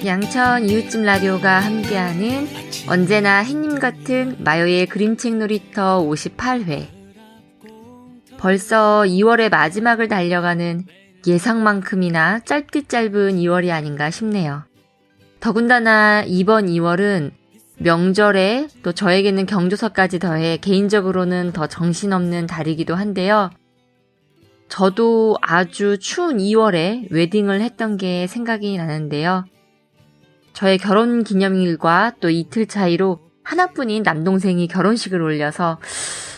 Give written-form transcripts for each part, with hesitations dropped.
양천 이웃집 라디오가 함께하는 언제나 햇님 같은 마요의 그림책 놀이터 58회. 벌써 2월의 마지막을 달려가는 예상만큼이나 짧디 짧은 2월이 아닌가 싶네요. 더군다나 이번 2월은 명절에 또 저에게는 경조사까지 더해 개인적으로는 더 정신없는 달이기도 한데요. 저도 아주 추운 2월에 웨딩을 했던 게 생각이 나는데요. 저의 결혼 기념일과 또 이틀 차이로 하나뿐인 남동생이 결혼식을 올려서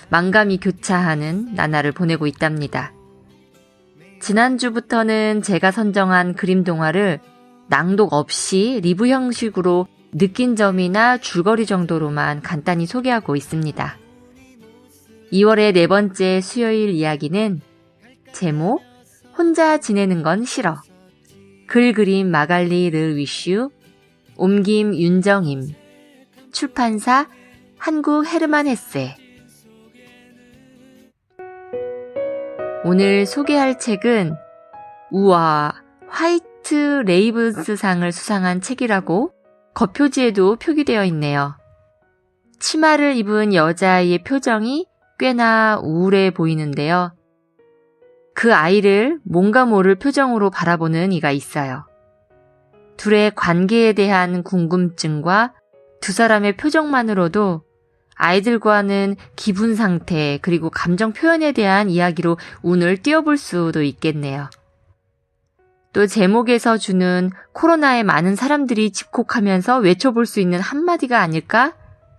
만감이 교차하는 나날을 보내고 있답니다. 지난주부터는 제가 선정한 그림 동화를 낭독 없이 리뷰 형식으로 느낀 점이나 줄거리 정도로만 간단히 소개하고 있습니다. 2월의 네 번째 수요일 이야기는 제목 혼자 지내는 건 싫어. 글 그림 마갈리 르 위슈, 옮김 윤정임, 출판사 한국 헤르만 헤세. 오늘 소개할 책은 우와 화이트 레이븐스상을 수상한 책이라고 겉표지에도 표기되어 있네요. 치마를 입은 여자아이의 표정이 꽤나 우울해 보이는데요. 그 아이를 뭔가 모를 표정으로 바라보는 이가 있어요. 둘의 관계에 대한 궁금증과 두 사람의 표정만으로도 아이들과는 기분 상태 그리고 감정 표현에 대한 이야기로 운을 띄워볼 수도 있겠네요. 또 제목에서 주는 코로나에 많은 사람들이 집콕하면서 외쳐볼 수 있는 한마디가 아닐까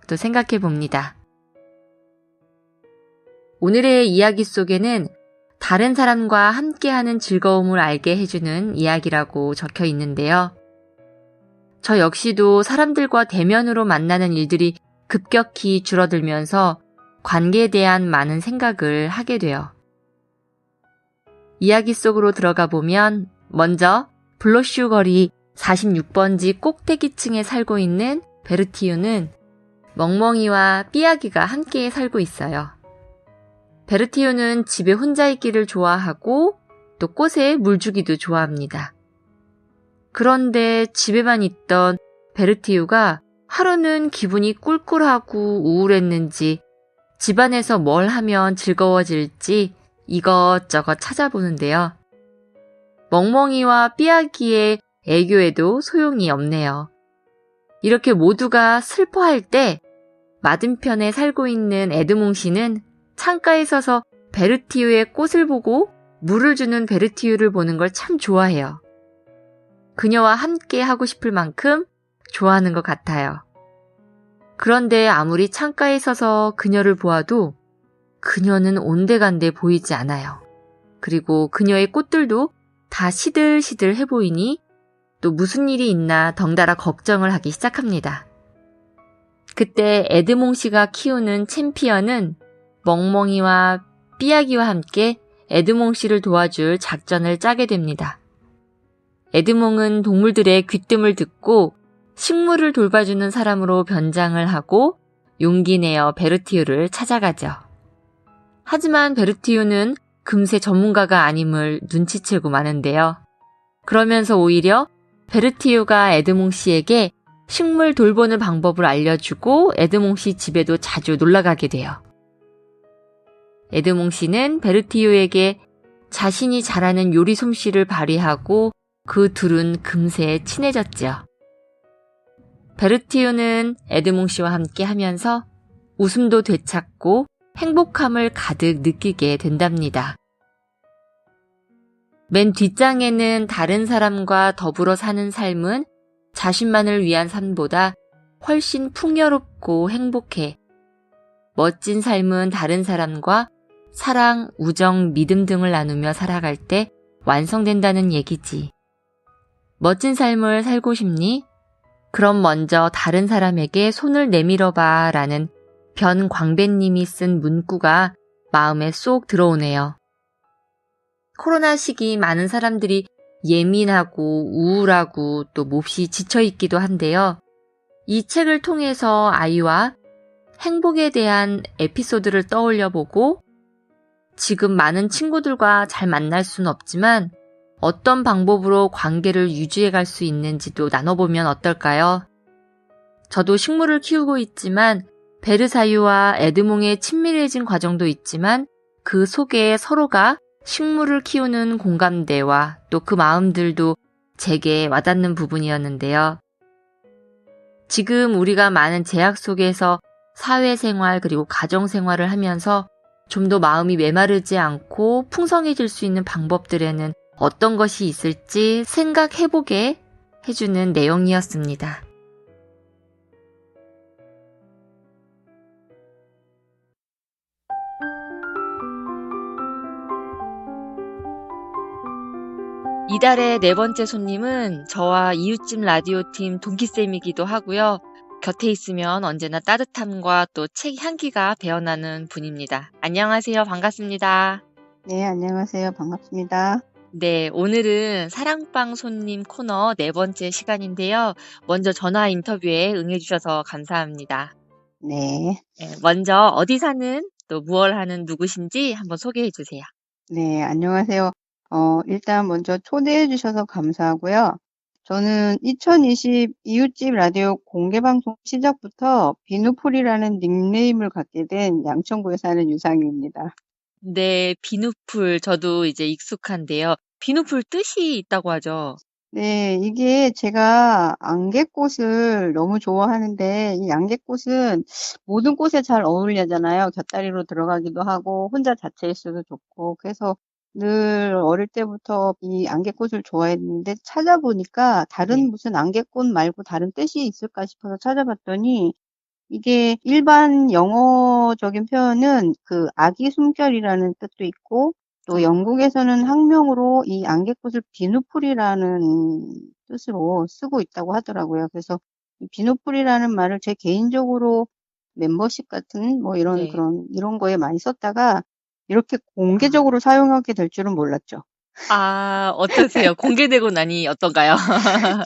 또 생각해 봅니다. 오늘의 이야기 속에는 다른 사람과 함께하는 즐거움을 알게 해주는 이야기라고 적혀 있는데요. 저 역시도 사람들과 대면으로 만나는 일들이 급격히 줄어들면서 관계에 대한 많은 생각을 하게 돼요. 이야기 속으로 들어가 보면 먼저 블러슈 거리 46번지 꼭대기층에 살고 있는 베르티유는 멍멍이와 삐아기가 함께 살고 있어요. 베르티유는 집에 혼자 있기를 좋아하고 또 꽃에 물 주기도 좋아합니다. 그런데 집에만 있던 베르티유가 하루는 기분이 꿀꿀하고 우울했는지 집안에서 뭘 하면 즐거워질지 이것저것 찾아보는데요. 멍멍이와 삐아기의 애교에도 소용이 없네요. 이렇게 모두가 슬퍼할 때 맞은편에 살고 있는 에드몽 씨는 창가에 서서 베르티유의 꽃을 보고 물을 주는 베르티유를 보는 걸 참 좋아해요. 그녀와 함께 하고 싶을 만큼 좋아하는 것 같아요. 그런데 아무리 창가에 서서 그녀를 보아도 그녀는 온데간데 보이지 않아요. 그리고 그녀의 꽃들도 다 시들시들해 보이니 또 무슨 일이 있나 덩달아 걱정을 하기 시작합니다. 그때 에드몽 씨가 키우는 챔피언은 멍멍이와 삐아기와 함께 에드몽 씨를 도와줄 작전을 짜게 됩니다. 에드몽은 동물들의 귀뜸을 듣고 식물을 돌봐주는 사람으로 변장을 하고 용기 내어 베르티유를 찾아가죠. 하지만 베르티유는 금세 전문가가 아님을 눈치채고 마는데요. 그러면서 오히려 베르티유가 에드몽 씨에게 식물 돌보는 방법을 알려주고 에드몽 씨 집에도 자주 놀러가게 돼요. 에드몽 씨는 베르티유에게 자신이 잘하는 요리 솜씨를 발휘하고 그 둘은 금세 친해졌죠. 베르티유는 에드몽 씨와 함께 하면서 웃음도 되찾고 행복함을 가득 느끼게 된답니다. 맨 뒷장에는 다른 사람과 더불어 사는 삶은 자신만을 위한 삶보다 훨씬 풍요롭고 행복해. 멋진 삶은 다른 사람과 사랑, 우정, 믿음 등을 나누며 살아갈 때 완성된다는 얘기지. 멋진 삶을 살고 싶니? 그럼 먼저 다른 사람에게 손을 내밀어봐 라는 변광배님이 쓴 문구가 마음에 쏙 들어오네요. 코로나 시기 많은 사람들이 예민하고 우울하고 또 몹시 지쳐있기도 한데요. 이 책을 통해서 아이와 행복에 대한 에피소드를 떠올려보고 지금 많은 친구들과 잘 만날 수는 없지만 어떤 방법으로 관계를 유지해 갈 수 있는지도 나눠보면 어떨까요? 저도 식물을 키우고 있지만 베르사유와 에드몽의 친밀해진 과정도 있지만 그 속에 서로가 식물을 키우는 공감대와 또 그 마음들도 제게 와닿는 부분이었는데요. 지금 우리가 많은 제약 속에서 사회생활 그리고 가정생활을 하면서 좀 더 마음이 메마르지 않고 풍성해질 수 있는 방법들에는 어떤 것이 있을지 생각해보게 해주는 내용이었습니다. 이달의 네 번째 손님은 저와 이웃집 라디오팀 동기쌤이기도 하고요. 곁에 있으면 언제나 따뜻함과 또 책 향기가 배어나는 분입니다. 안녕하세요. 반갑습니다. 네, 안녕하세요. 반갑습니다. 네, 오늘은 사랑방 손님 코너 네 번째 시간인데요. 먼저 전화 인터뷰에 응해주셔서 감사합니다. 네. 먼저 어디 사는 또 무얼 하는 누구신지 한번 소개해 주세요. 네, 안녕하세요. 일단 먼저 초대해 주셔서 감사하고요. 저는 2020 이웃집 라디오 공개방송 시작부터 비누풀이라는 닉네임을 갖게 된 양천구에 사는 유상입니다. 네, 비누풀 저도 이제 익숙한데요. 비누풀 뜻이 있다고 하죠. 네, 이게 제가 안개꽃을 너무 좋아하는데 이 안개꽃은 모든 꽃에 잘 어울리잖아요. 곁다리로 들어가기도 하고 혼자 자체 있어도 좋고 그래서 늘 어릴 때부터 이 안개꽃을 좋아했는데 찾아보니까 다른 네. 무슨 안개꽃 말고 다른 뜻이 있을까 싶어서 찾아봤더니 이게 일반 영어적인 표현은 그 아기 숨결이라는 뜻도 있고 또 영국에서는 학명으로 이 안개꽃을 비누풀이라는 뜻으로 쓰고 있다고 하더라고요. 그래서 이 비누풀이라는 말을 제 개인적으로 멤버십 같은 뭐 이런 네. 이런 거에 많이 썼다가 이렇게 공개적으로 사용하게 될 줄은 몰랐죠. 어떠세요? 공개되고 나니 어떤가요?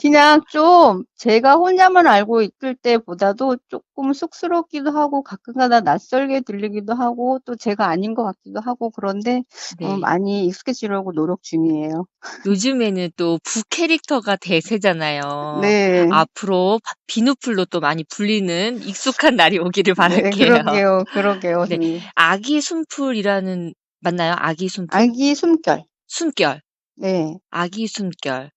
그냥 좀 제가 혼자만 알고 있을 때보다도 조금 쑥스럽기도 하고 가끔가다 낯설게 들리기도 하고 또 제가 아닌 것 같기도 하고 그런데 네. 많이 익숙해지려고 노력 중이에요. 요즘에는 또 부캐릭터가 대세잖아요. 네. 앞으로 비누풀로 또 많이 불리는 익숙한 날이 오기를 네, 바랄게요. 그러게요. 네, 아기 숨풀이라는 맞나요? 아기 숨풀? 아기 숨결. 숨결. 네, 아기 숨결.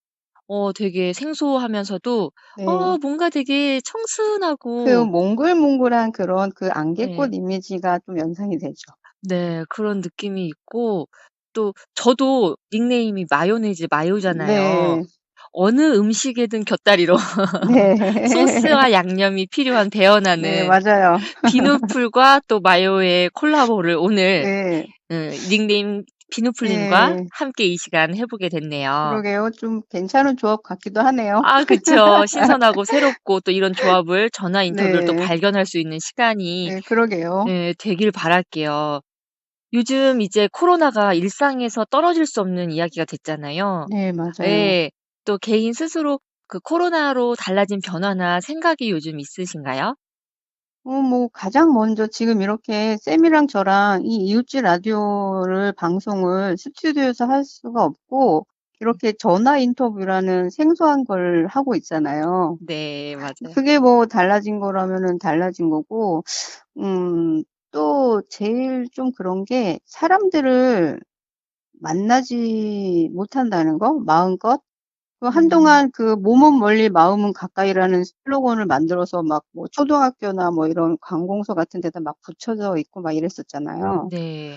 되게 생소하면서도 네. 뭔가 되게 그 청순하고 몽글몽글한 그런 그 네. 안개꽃 이미지가 좀 연상이 되죠. 네, 그런 느낌이 있고 또 저도 닉네임이 마요네즈 마요잖아요. 네, 어느 음식에든 곁다리로 네. 소스와 양념이 필요한 네, 배어나는 맞아요. 비누풀과 또 마요의 콜라보를 오늘 네, 닉네임 비누풀님과 네. 함께 이 시간 해보게 됐네요. 그러게요. 좀 괜찮은 조합 같기도 하네요. 그쵸. 신선하고 새롭고 또 이런 조합을 전화 인터뷰를 또 네, 발견할 수 있는 시간이 네, 그러게요. 되길 바랄게요. 요즘 이제 코로나가 일상에서 떨어질 수 없는 이야기가 됐잖아요. 네, 맞아요. 예, 또 개인 스스로 그 코로나로 달라진 변화나 생각이 요즘 있으신가요? 뭐, 가장 먼저 지금 이렇게 쌤이랑 저랑 이 이웃집 라디오를 방송을 스튜디오에서 할 수가 없고, 이렇게 전화 인터뷰라는 생소한 걸 하고 있잖아요. 네, 맞아요. 그게 뭐 달라진 거라면은 달라진 거고, 또 제일 좀 그런 게 사람들을 만나지 못한다는 거, 마음껏. 한동안 그 몸은 멀리 마음은 가까이라는 슬로건을 만들어서 막 뭐 초등학교나 뭐 이런 관공서 같은 데다 막 붙여져 있고 막 이랬었잖아요. 네.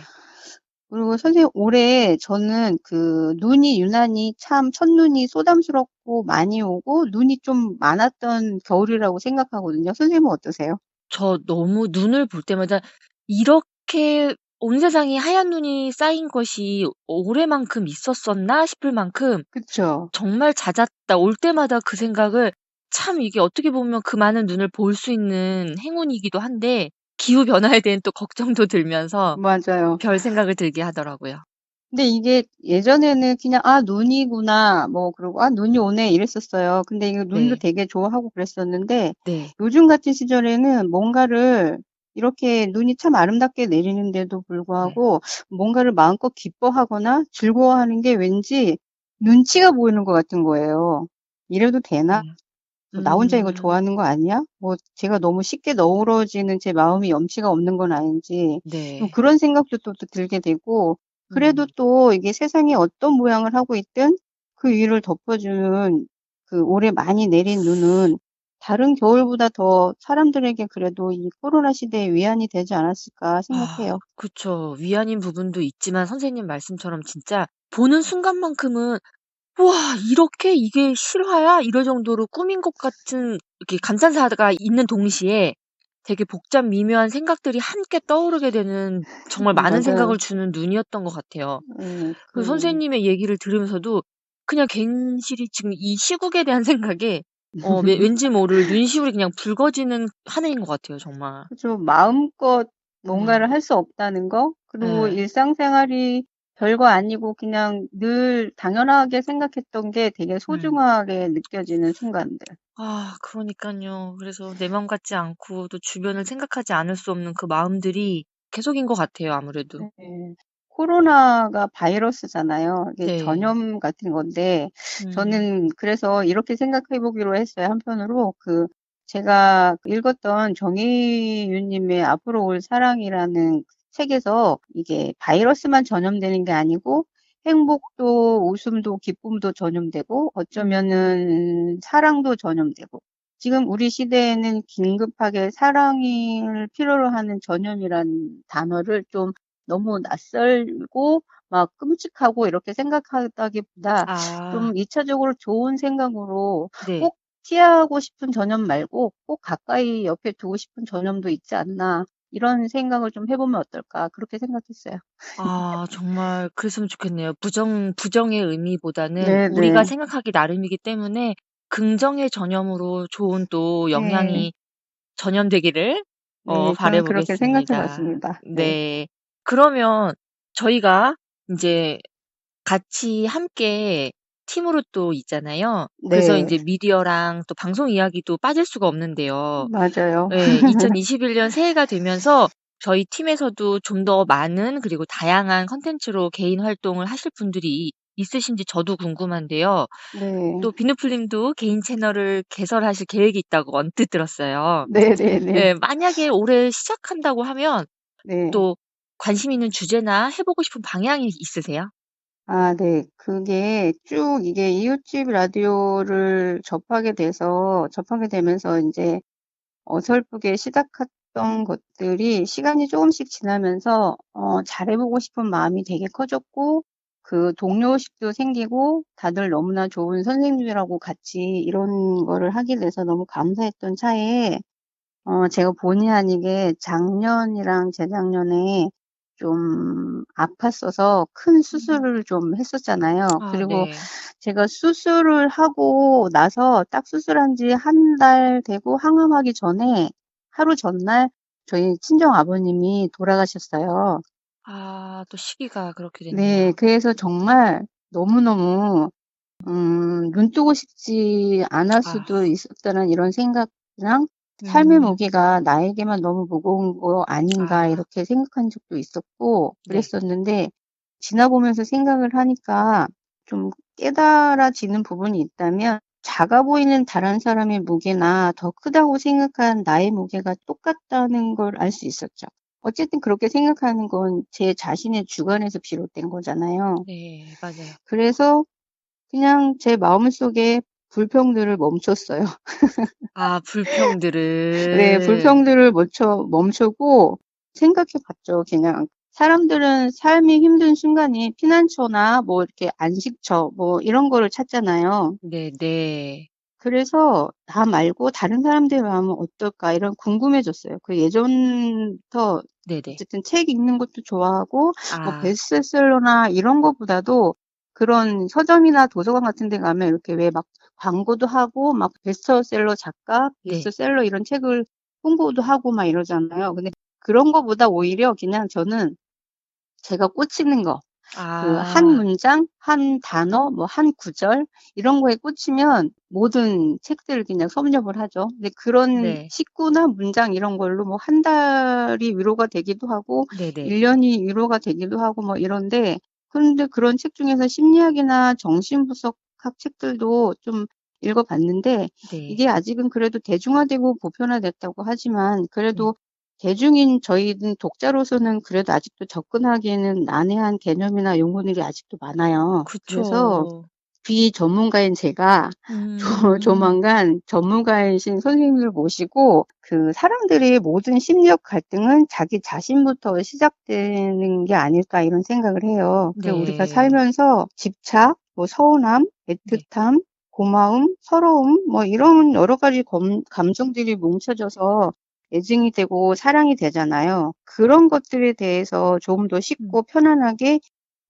그리고 선생님 올해 저는 그 눈이 유난히 참 첫눈이 쏟아스럽고 많이 오고 눈이 좀 많았던 겨울이라고 생각하거든요. 선생님은 어떠세요? 저 너무 눈을 볼 때마다 이렇게 온 세상에 하얀 눈이 쌓인 것이 올해만큼 있었었나 싶을 만큼 그쵸? 정말 잦았다. 올 때마다 그 생각을 참 이게 어떻게 보면 그 많은 눈을 볼 수 있는 행운이기도 한데 기후 변화에 대한 또 걱정도 들면서 맞아요. 별 생각을 들게 하더라고요. 근데 이게 예전에는 그냥 아 눈이구나 뭐 그러고 아 눈이 오네 이랬었어요. 근데 이거 눈도 네. 되게 좋아하고 그랬었는데 네. 요즘 같은 시절에는 뭔가를 이렇게 눈이 참 아름답게 내리는데도 네. 불구하고 뭔가를 마음껏 기뻐하거나 즐거워하는 게 왠지 눈치가 보이는 것 같은 거예요. 이래도 되나? 네. 뭐 나 혼자 이거 음, 좋아하는 거 아니야? 뭐 제가 너무 쉽게 너우러지는 제 마음이 염치가 없는 건 아닌지 좀 네. 그런 생각도 또 들게 되고 그래도 음. 또 이게 세상이 어떤 모양을 하고 있든 그 위를 덮어주는 그 올해 많이 내린 눈은 다른 겨울보다 더 사람들에게 그래도 이 코로나 시대에 위안이 되지 않았을까 아, 생각해요. 그쵸. 위안인 부분도 있지만 선생님 말씀처럼 진짜 보는 순간만큼은 와, 이렇게 이게 실화야? 이럴 정도로 꾸민 것 같은 이렇게 감탄사가 있는 동시에 되게 복잡 미묘한 생각들이 함께 떠오르게 되는 정말 많은 맞아요. 생각을 주는 눈이었던 것 같아요. 예, 그 선생님의 얘기를 들으면서도 그냥 괜시리 지금 이 시국에 대한 생각에 왠지 모를 눈시울이 그냥 붉어지는 하늘인 것 같아요, 정말. 그죠. 마음껏 음, 뭔가를 할 수 없다는 거, 그리고 예. 일상생활이 별거 아니고 그냥 늘 당연하게 생각했던 게 되게 음. 소중하게 느껴지는 순간들. 아, 그러니깐요. 그래서 내 맘 같지 않고 또 주변을 생각하지 않을 수 없는 그 마음들이 계속인 것 같아요, 아무래도. 네. 코로나가 바이러스잖아요. 이게 네. 전염 같은 건데, 음. 저는 그래서 이렇게 생각해 보기로 했어요. 한편으로 제가 읽었던 정의윤님의 앞으로 올 사랑이라는 책에서 이게 바이러스만 전염되는 게 아니고 행복도 웃음도 기쁨도 전염되고 음. 어쩌면은 사랑도 전염되고 지금 우리 시대에는 긴급하게 사랑을 필요로 하는 전염이라는 단어를 좀 너무 낯설고 막 끔찍하고 이렇게 생각하다기보다 아, 좀 이차적으로 좋은 생각으로 네. 꼭 피하고 싶은 전염 말고 꼭 가까이 옆에 두고 싶은 전염도 있지 않나 이런 생각을 좀 해보면 어떨까 그렇게 생각했어요. 아, 정말 그랬으면 좋겠네요. 부정의 의미보다는 우리가 네네. 생각하기 나름이기 때문에 긍정의 전염으로 좋은 또 네. 영향이 전염되기를 네. 저는 그렇게 생각해 바라보겠습니다. 봤습니다. 네. 네. 그러면 저희가 이제 같이 함께 팀으로 또 있잖아요. 그래서 네. 이제 미디어랑 또 방송 이야기도 빠질 수가 없는데요. 맞아요. 예, 2021년 새해가 되면서 저희 팀에서도 좀 더 많은 그리고 다양한 컨텐츠로 개인 활동을 하실 분들이 있으신지 저도 궁금한데요. 네. 또 비누풀님도 개인 채널을 개설하실 계획이 있다고 언뜻 들었어요. 네네네. 예, 만약에 올해 시작한다고 하면 네. 또 관심 있는 주제나 해보고 싶은 방향이 있으세요? 아, 네. 그게 쭉 이게 이웃집 라디오를 접하게 되면서 이제 어설프게 시작했던 것들이 시간이 조금씩 지나면서 잘해보고 싶은 마음이 되게 커졌고 그 동료의식도 생기고 다들 너무나 좋은 선생님들하고 같이 이런 거를 하게 돼서 너무 감사했던 차에 제가 본의 아니게 작년이랑 재작년에 좀 아팠어서 큰 음. 수술을 좀 했었잖아요. 아, 그리고 네. 제가 수술을 하고 나서 딱 수술한 지 한 달 되고 항암하기 전에 하루 전날 저희 친정 아버님이 돌아가셨어요. 아, 또 시기가 그렇게 네, 됐네요. 그래서 정말 너무너무 눈 뜨고 싶지 않을 아, 수도 있었다는 이런 생각이랑 삶의 음, 무게가 나에게만 너무 무거운 거 아닌가 아, 이렇게 생각한 적도 있었고 네. 그랬었는데 지나보면서 생각을 하니까 좀 깨달아지는 부분이 있다면 작아 보이는 다른 사람의 무게나 더 크다고 생각한 나의 무게가 똑같다는 걸 알 수 있었죠. 어쨌든 그렇게 생각하는 건 제 자신의 주관에서 비롯된 거잖아요. 네, 맞아요. 그래서 그냥 제 마음속에 불평들을 멈췄어요. 아, 네, 불평들을. 불평들을 멈추고 생각해 봤죠. 그냥 사람들은 삶이 힘든 순간이 피난처나 뭐 이렇게 안식처 뭐 이런 거를 찾잖아요. 네, 네. 그래서 나 말고 다른 사람들의 마음은 어떨까 이런 궁금해졌어요. 그 예전부터 네네. 어쨌든 책 읽는 것도 좋아하고 뭐 아, 베스트셀러나 이런 것보다도 그런 서점이나 도서관 같은 데 가면 이렇게 왜 막 광고도 하고 막 베스트셀러 작가, 네. 베스트셀러 이런 책을 홍보도 하고 막 이러잖아요. 근데 그런 거보다 오히려 그냥 저는 제가 꽂히는 거 그 한 아, 문장, 한 단어, 뭐 한 구절 이런 거에 꽂히면 모든 책들을 그냥 섭렵을 하죠. 근데 그런 네. 식구나 문장 이런 걸로 뭐 한 달이 위로가 되기도 하고 네네. 1년이 위로가 되기도 하고 뭐 이런데 그런데 그런 책 중에서 심리학이나 정신분석학 책들도 좀 읽어봤는데 네. 이게 아직은 그래도 대중화되고 보편화됐다고 하지만 그래도 네. 대중인 저희는 독자로서는 그래도 아직도 접근하기에는 난해한 개념이나 용어들이 아직도 많아요. 그래서 그쵸. 비전문가인 제가 음. 조만간 전문가이신 선생님을 모시고 그 사람들의 모든 심리적 갈등은 자기 자신부터 시작되는 게 아닐까 이런 생각을 해요. 그래서 우리가 네. 살면서 집착, 뭐 서운함, 네. 애틋함, 고마움, 서러움, 뭐 이런 여러 가지 감정들이 뭉쳐져서 애증이 되고 사랑이 되잖아요. 그런 것들에 대해서 조금 더 음. 쉽고 편안하게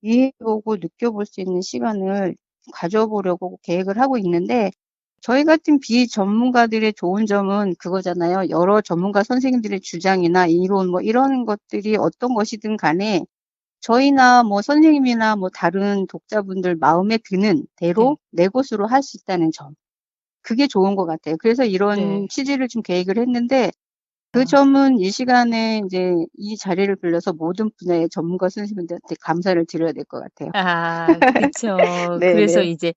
이해해보고 느껴볼 수 있는 시간을 가져보려고 계획을 하고 있는데 저희 같은 비전문가들의 좋은 점은 그거잖아요. 여러 전문가 선생님들의 주장이나 이론 뭐 이런 것들이 어떤 것이든 간에 저희나 뭐 선생님이나 뭐 다른 독자분들 마음에 드는 대로 네. 내 것으로 할 수 있다는 점. 그게 좋은 것 같아요. 그래서 이런 네. 취지를 좀 계획을 했는데 그 아. 점은 이 시간에 이제 이 자리를 빌려서 모든 분야의 전문가 선생님들한테 감사를 드려야 될 것 같아요. 아 그쵸. 그래서 네네. 이제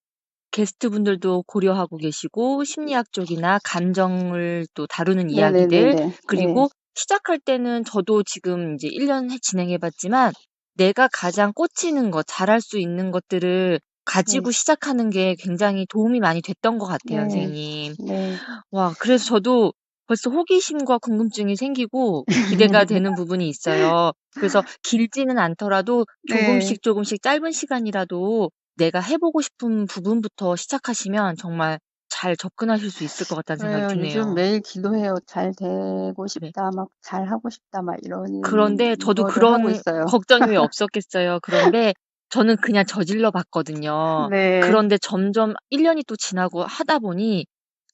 게스트분들도 고려하고 계시고 심리학 쪽이나 감정을 또 다루는 이야기들 네네네네. 네. 그리고 시작할 때는 저도 지금 이제 1년 진행해 봤지만 내가 가장 꽂히는 것 잘할 수 있는 것들을 네. 가지고 시작하는 게 굉장히 도움이 많이 됐던 것 같아요 네. 선생님. 네. 와 그래서 저도 벌써 호기심과 궁금증이 생기고 기대가 되는 부분이 있어요. 그래서 길지는 않더라도 네. 조금씩 조금씩 짧은 시간이라도 내가 해 보고 싶은 부분부터 시작하시면 정말 잘 접근하실 수 있을 것 같다는 생각이 그래요. 요즘 드네요. 매일 기도해요. '잘 되고 네. 싶다.' 막 '잘하고 싶다.' 막 그런데 이런 저도 거를 하고 그런 있어요. 걱정이 왜 없었겠어요. 그런데 저는 그냥 저질러 봤거든요. 네. 그런데 점점 1 년이 또 지나고 하다 보니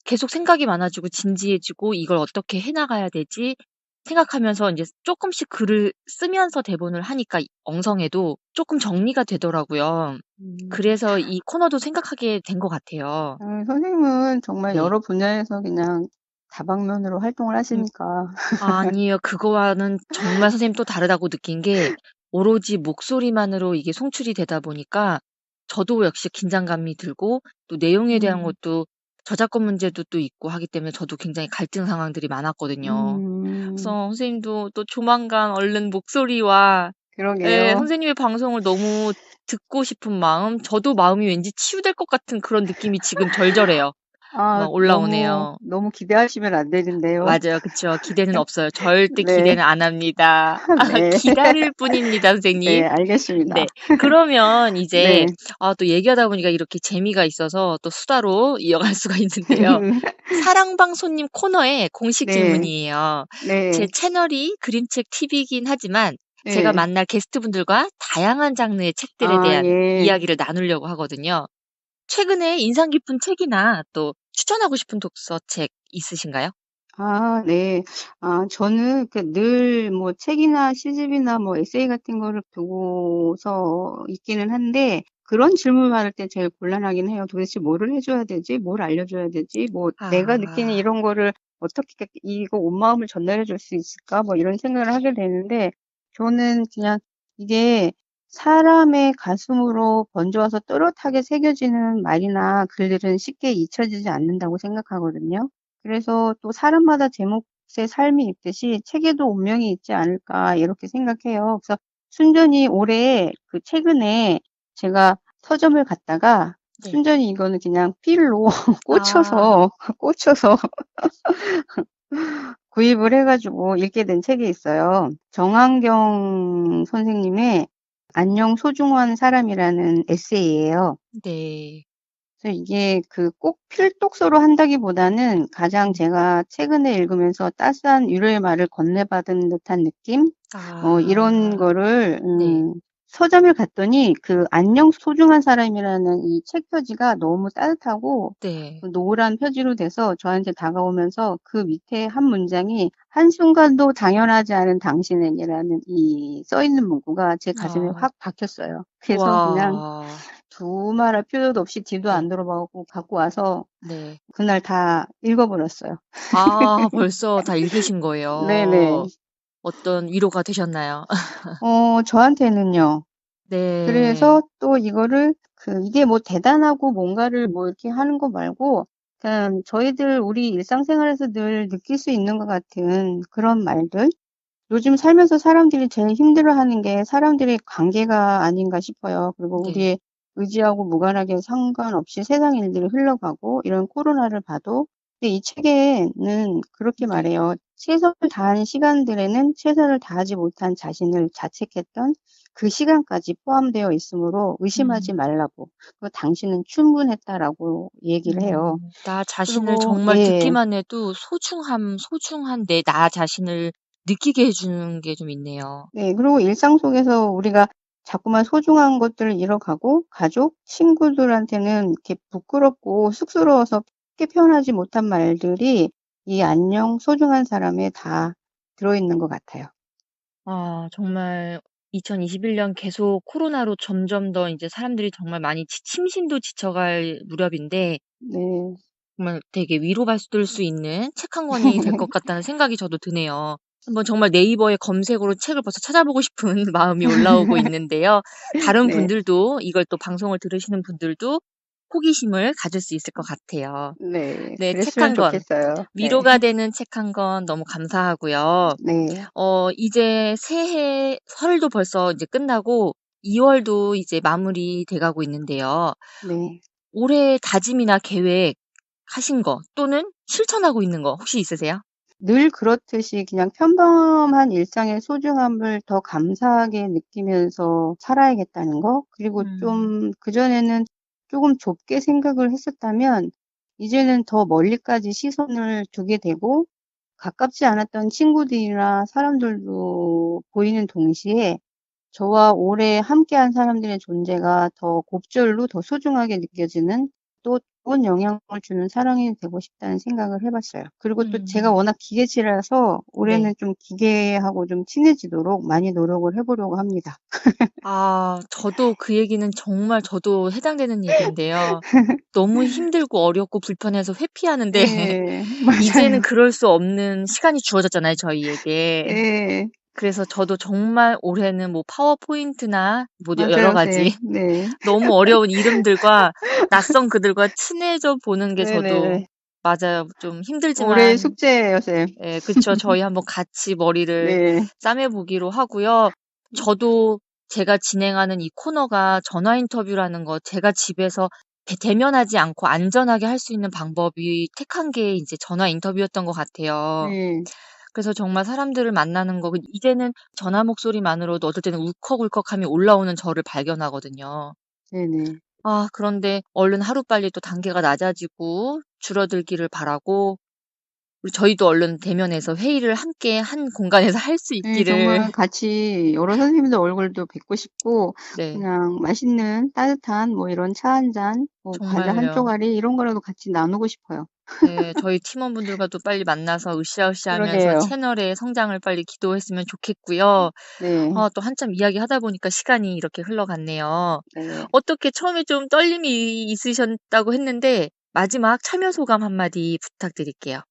계속 생각이 많아지고 진지해지고 '이걸 어떻게 해 나가야 되지?' 생각하면서 인제 쪼끔씩 글을 쓰면서 대본을 하니까 엉성해도 쪼끔 정리가 되더라고요. 음. 그래서 이 코너도 생각하게 된 것 같아요. 선생님은 정말 네. 여러 분야에서 그냥 다방면으로 활동을 음. 하시니까. 아니에요. 그거와는 정말 선생님 또 다르다고 느낀 게 오로지 목소리만으로 이게 송출이 되다 보니까 저도 역시 긴장감이 들고 또 내용에 대한 음. 것도 저작권 문제도 또 있고 하기 때문에 저도 굉장히 갈등 상황들이 많았거든요. 그래서 음. 선생님도 또 조만간 얼른 목소리와 예 그러게요. 선생님의 방송을 너무 듣고 싶은 마음 저도 마음이 왠지 치유될 것 같은 그런 느낌이 지금 절절해요. 막 너무, 올라오네요. 너무 기대하시면 안 되는데요. 맞아요. 그쵸. 기대는 없어요. 절대 네. 기대는 안 합니다. 네. 기다릴 뿐입니다, 선생님. 네, 알겠습니다. 네. 그러면 이제 네. 또 얘기하다 보니까 이렇게 재미가 있어서 또 수다로 이어갈 수가 있는데요. 사랑방 손님 코너의 공식 네. 질문이에요. 제 네. 채널이 그림책 TV이긴 하지만 제가 네. 만날 게스트분들과 다양한 장르의 책들에 대한 예. 이야기를 나누려고 하거든요. 최근에 인상 깊은 책이나 또 추천하고 싶은 독서책 있으신가요? 네. 저는 그 늘 뭐 책이나 시집이나 뭐 에세이 같은 거를 보고서 읽기는 한데 그런 질문을 받을 때 제일 곤란하긴 해요. '도대체 뭐를 해 줘야 되지? 뭘 알려줘야 되지? 뭐 내가 느끼는 아. 이런 거를 어떻게 이거 온 마음을 전달해 줄 수 있을까?' 뭐 이런 생각을 하게 되는데 저는 그냥 이게 사람의 가슴으로 번져와서 또렷하게 새겨지는 말이나 글들은 쉽게 잊혀지지 않는다고 생각하거든요. 그래서 또 '사람마다 제몫의 삶이 있듯이 책에도 운명이 있지 않을까.' 이렇게 생각해요. 그래서 순전히 올해 그 최근에 제가 서점을 갔다가 네. 순전히 이거는 그냥 필로 아. 꽂혀서 구입을 해 가지고 읽게 된 책이 있어요. 정한경 선생님의 안녕 소중한 사람이라는 에세이예요. 네. 그래서 이게 그 꼭 필독서로 한다기보다는 가장 음. 제가 최근에 읽으면서 따스한 위로의 말을 건네받은 듯한 느낌? 이런 아. 거를 네. 서점을 갔더니 그 안녕 소중한 사람이라는 이 책 표지가 너무 따뜻하고 네. 그 노란 표지로 돼서 저한테 다가오면서 그 밑에 한 문장이 "한순간도 당연하지 않은 당신에게라는 이 써 있는 문구가 제 가슴에 아. 확 박혔어요. 그래서 그냥 와. 두말할 필요도 없이 뒤도 안 네. 돌아보고 갖고 와서 네. 그날 다 읽어 버렸어요. 벌써 다 읽으신 거예요. 네네. 어떤 위로가 되셨나요? 저한테는요. 네. 그래서 또 이거를 이게 뭐 대단하고 뭔가를 뭐 이렇게 하는 거 말고 그냥 저희들 우리 일상생활에서 늘 느낄 수 있는 것 같은 그런 말들. 요즘 살면서 사람들이 제일 힘들어하는 게 사람들의 관계가 아닌가 싶어요. 그리고 네. 우리의 의지하고 무관하게 상관없이 세상 일들이 흘러가고 이런 코로나를 봐도 근데 이 책에는 그렇게 네. 말해요. 최선을 다한 시간들에는 최선을 다하지 못한 자신을 자책했던 그 시간까지 포함되어 있으므로 의심하지 음. 말라고. 그리고 당신은 충분했다라고 얘기를 해요. 나 자신을 그리고 정말 예. 듣기만 해도 소중한 내 나 자신을 느끼게 해주는 게 좀 있네요. 네. 그리고 일상 속에서 우리가 자꾸만 소중한 것들을 잃어가고 가족, 친구들한테는 이렇게 부끄럽고 쑥스러워서 쉽게 표현하지 못한 말들이 이 안녕 소중한 사람에 다 들어있는 것 같아요. 정말 2021년 계속 코로나로 점점 더 이제 사람들이 정말 많이 심신도 지쳐갈 무렵인데 네. 정말 되게 위로받을 수 있는 책 한 권이 될 것 같다는 생각이 저도 드네요. 한번 정말 네이버에 검색으로 책을 벌써 찾아보고 싶은 마음이 올라오고 있는데요. 다른 네. 분들도 이걸 또 방송을 들으시는 분들도 호기심을 가질 수 있을 것 같아요. 네. 네, 책 그랬으면 한 권. 좋겠어요. 네. 위로가 되는 책 한 권 너무 감사하고요. 네. 이제 새해 설도 벌써 이제 끝나고 2월도 이제 마무리돼 가고 있는데요. 네. 올해 다짐이나 계획 하신 거 또는 실천하고 있는 거 혹시 있으세요? 늘 그렇듯이 그냥 평범한 일상의 소중함을 더 감사하게 느끼면서 살아야겠다는 거. 그리고 음. 좀 그전에는 조금 좁게 생각을 했었다면 이제는 더 멀리까지 시선을 두게 되고 가깝지 않았던 친구들이나 사람들도 보이는 동시에 저와 오래 함께한 사람들의 존재가 더 곱절로 더 소중하게 느껴지는 또 좋은 영향을 주는 사람이 되고 싶다는 생각을 해 봤어요. 그리고 또 제가 음. 워낙 기계치라서 올해는 네. 좀 기계하고 좀 친해지도록 많이 노력을 해 보려고 합니다. 저도 그 얘기는 정말 저도 해당되는 얘기인데요. 너무 힘들고 어렵고 불편해서 회피하는데 예. 이제는 맞아요. 그럴 수 없는 시간이 주어졌잖아요, 저희에게. 예. 그래서 저도 정말 올해는 뭐 파워포인트나 뭐 여러 맞아요. 가지 네. 네. 너무 어려운 이름들과 낯선 그들과 친해져 보는 게 저도 네네네. 맞아요. 좀 올해의 힘들지만 숙제예요, 쌤. 예, 그쵸. 저희 한번 같이 머리를 네. 싸매 보기로 하고요. 저도 제가 진행하는 이 코너가 전화 인터뷰라는 거 제가 집에서 대면하지 않고 안전하게 할 수 있는 방법이 택한 게 이제 전화 인터뷰였던 것 같아요. 네. 그래서 정말 사람들을 만나는 거 이제는 전화 목소리만으로도 어떨 때는 울컥울컥함이 올라오는 저를 발견하거든요. 네네. 그런데 얼른 하루빨리 또 단계가 낮아지고 줄어들기를 바라고 우리 저희도 얼른 대면해서 회의를 함께 한 공간에서 할 수 예, 있기를. 정말 같이 여러 선생님들 얼굴도 뵙고 싶고 네. 그냥 맛있는 따뜻한 뭐 이런 차 한 잔, 뭐 과자 한 정말요. 쪼가리 이런 거라도 같이 나누고 싶어요. 네. 저희 팀원분들과도 빨리 만나서 으쌰으쌰하면서 그러게요. 채널의 성장을 빨리 기도했으면 좋겠고요. 네. 또 한참 이야기하다 보니까 시간이 이렇게 흘러갔네요. 네. 어떻게 처음에 좀 떨림이 있으셨다고 했는데 마지막 참여 소감 한마디 부탁드릴게요.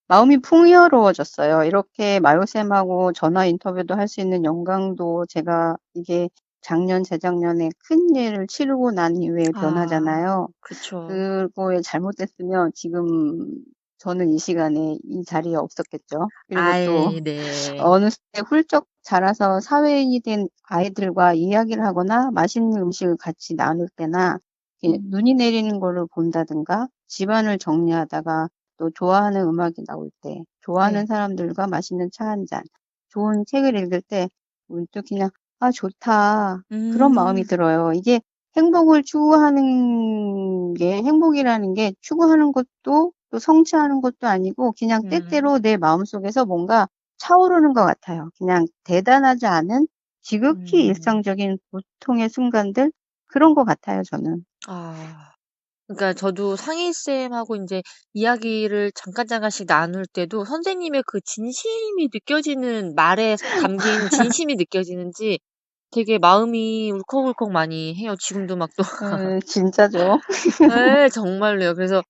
마음이 풍요로워졌어요. 이렇게 마요쌤하고 전화 인터뷰도 할 수 있는 영광도 제가 이게 작년, 재작년에 큰 일을 치르고 난 이후의 변화잖아요. 그쵸. 그거에 잘못됐으면 지금 저는 이 시간에 이 자리에 없었겠죠. 그리고 또 아이 네. 어느새 훌쩍 자라서 사회인이 된 아이들과 이야기를 하거나 맛있는 음식을 같이 나눌 때나 이렇게 음. 눈이 내리는 거를 본다든가 집안을 정리하다가 또 좋아하는 음악이 나올 때, 좋아하는 네. 사람들과 맛있는 차 한 잔, 좋은 책을 읽을 때 문득 그냥 '아 좋다.' 그런 마음이 음. 들어요. 이게 행복을 추구하는 게 행복이라는 게 추구하는 것도 또 성취하는 것도 아니고 그냥 음. 때때로 내 마음속에서 뭔가 차오르는 것 같아요. 그냥 대단하지 않은 지극히 음. 일상적인 보통의 순간들 그런 것 같아요 저는. 그러니까 저도 상희 쌤하고 인제 이야기를 잠깐씩 나눌 때도 선생님의 그 진심이 느껴지는 말에 담긴 진심이 느껴지는지 되게 마음이 울컥울컥 많이 해요. 지금도 막 또 진짜죠. 예 정말로요. 그래서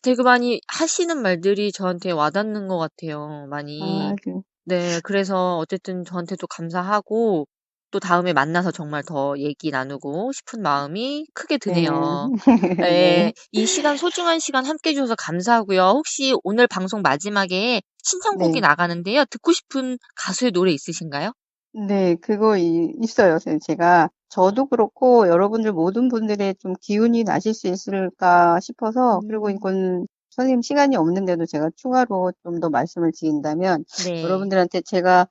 되게 많이 하시는 말들이 저한테 와 닿는 것 같아요 많이. 아 그 네. 그래서 어쨌든 저한테도 감사하고 또 다음에 만나서 정말 더 얘기 나누고 싶은 마음이 크게 드네요. 네. 네, 이 시간, 소중한 시간 함께 해주셔서 감사하고요. 혹시 오늘 방송 마지막에 신청곡이 네. 나가는데요. 듣고 싶은 가수의 노래 있으신가요? 네, 그거 있어요. 제가, 저도 그렇고, 여러분들 모든 분들의 좀 기운이 나실 수 있을까 싶어서, 그리고 이건 선생님 시간이 없는데도 제가 추가로 좀 더 말씀을 드린다면, 네. 여러분들한테 제가,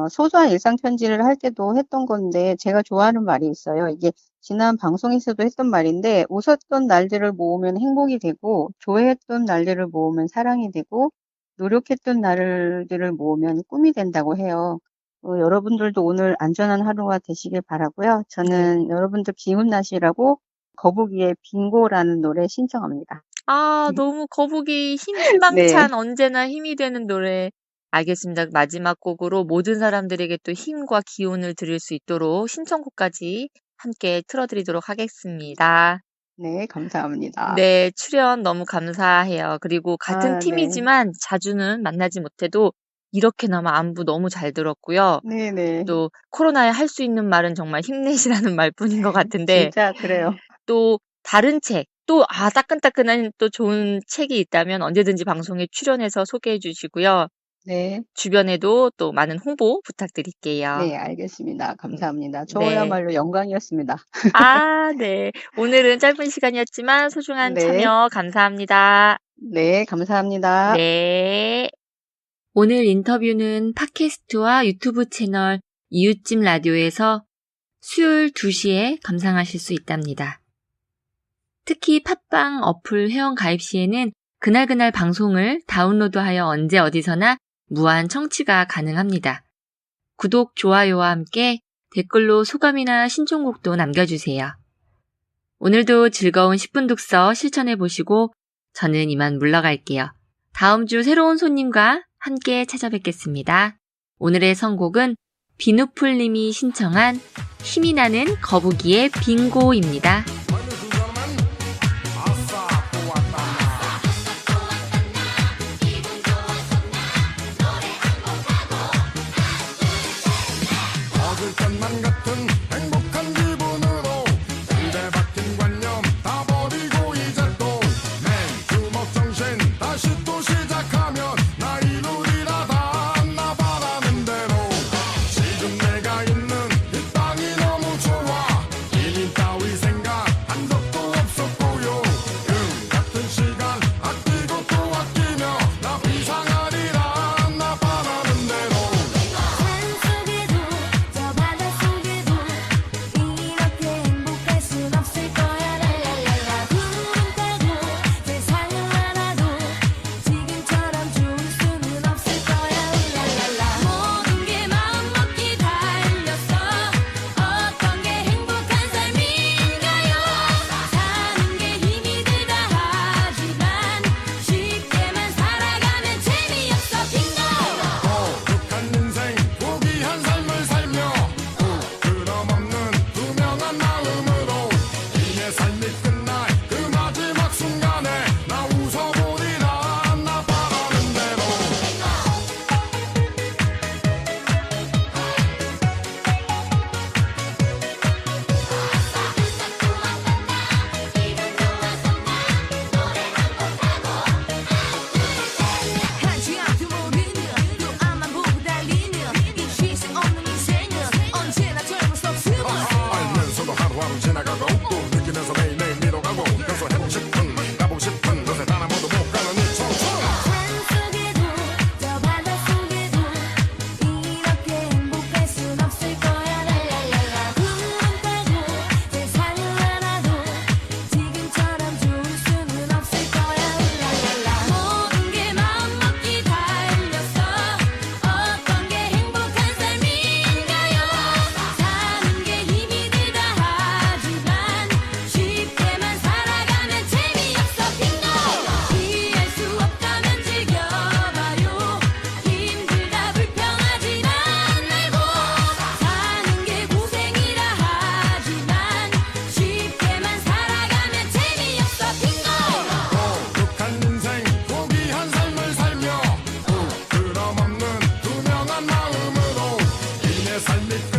소소한 일상 편지를 할 때도 했던 건데, 제가 좋아하는 말이 있어요. 이게 지난 방송에서도 했던 말인데, 웃었던 날들을 모으면 행복이 되고, 좋아했던 날들을 모으면 사랑이 되고, 노력했던 날들을 모으면 꿈이 된다고 해요. 여러분들도 오늘 안전한 하루가 되시길 바라고요. 저는 여러분들 기운 나시라고 거북이의 빙고라는 노래 신청합니다. 아, 너무 거북이 네. 희망찬 언제나 힘이 되는 노래. 알겠습니다. 마지막 곡으로 모든 사람들에게 또 힘과 기운을 드릴 수 있도록 신청곡까지 함께 틀어드리도록 하겠습니다. 네, 감사합니다. 네, 출연 너무 감사해요. 그리고 같은 네. 팀이지만 자주는 만나지 못해도 이렇게나마 안부 너무 잘 들었고요. 네네. 또 코로나에 할 수 있는 말은 정말 힘내시라는 말뿐인 것 같은데 진짜 그래요. 또 다른 책, 또 따끈따끈한 또 좋은 책이 있다면 언제든지 방송에 출연해서 소개해 주시고요. 네. 주변에도 또 많은 홍보 부탁드릴게요. 네, 알겠습니다. 감사합니다. 네. 저야말로 영광이었습니다. 네. 오늘은 짧은 시간이었지만 소중한 네. 참여 감사합니다. 네, 감사합니다. 네. 오늘 인터뷰는 팟캐스트와 유튜브 채널 이웃집 라디오에서 수요일 2시에 감상하실 수 있답니다. 특히 팟빵 어플 회원 가입 시에는 그날그날 방송을 다운로드하여 언제 어디서나 무한 청취가 가능합니다. 구독, 좋아요와 함께 댓글로 소감이나 신청곡도 남겨주세요. 오늘도 즐거운 10분 독서 실천해보시고 저는 이만 물러갈게요. 다음 주 새로운 손님과 함께 찾아뵙겠습니다. 오늘의 선곡은 비누풀님이 신청한 힘이 나는 거북이의 빙고입니다. 것만 같은 행복한 기분으로 입에 박힌 관념 다 버리고 이제 또 맨주먹 정신 다시 또 시작하면 나 이루리라 다 나 바라는 대로 지금 내가 있는 이 땅이 너무 좋아 이민 따위 생각한 적도 없었고요 같은 시간 아끼고 또 아끼며 나 비상하리라 나 바라는 대로 거룩한 인생 고귀한 삶을 살며 부끄럼 없는 투명한 마음으로 이내 삶이 끝날 그 마지막 순간에 나 웃어보리라 나 바라는 대로 한치 앞도 모르는 또 앞만 보고 달리는 이 쉴새 없는 인생은 언제나 젊을 수 없음을 알면서도 하루하루 지나가고 또 느끼면서 매일매일 밀어가고 그래서 해보고 싶은 가보고 싶은 곳에 단 한 번도 못 가는 이 청춘 산속에도 저 바닷속에도 이렇게 행복할 순 없을 거야 랄랄랄라 구름 타고 세상을 알아도 지금처럼 좋을 수는 없을 거야 랄랄라 모든 게 마음먹기 달렸어 어떤 게 행복한 삶인가요 사는 게 힘이 들다 하지만 쉽게만 살아가면 재미없어 빙고 이해할 수 없다면 즐겨봐요 힘들다 불평하진 않고 사는 게 고생이라 하지만 쉽게만 살아가면 재미없어 빙고 거룩한 인생 고귀한 삶을 살며 부끄럼 없는 투명한 마음으로 이내 삶이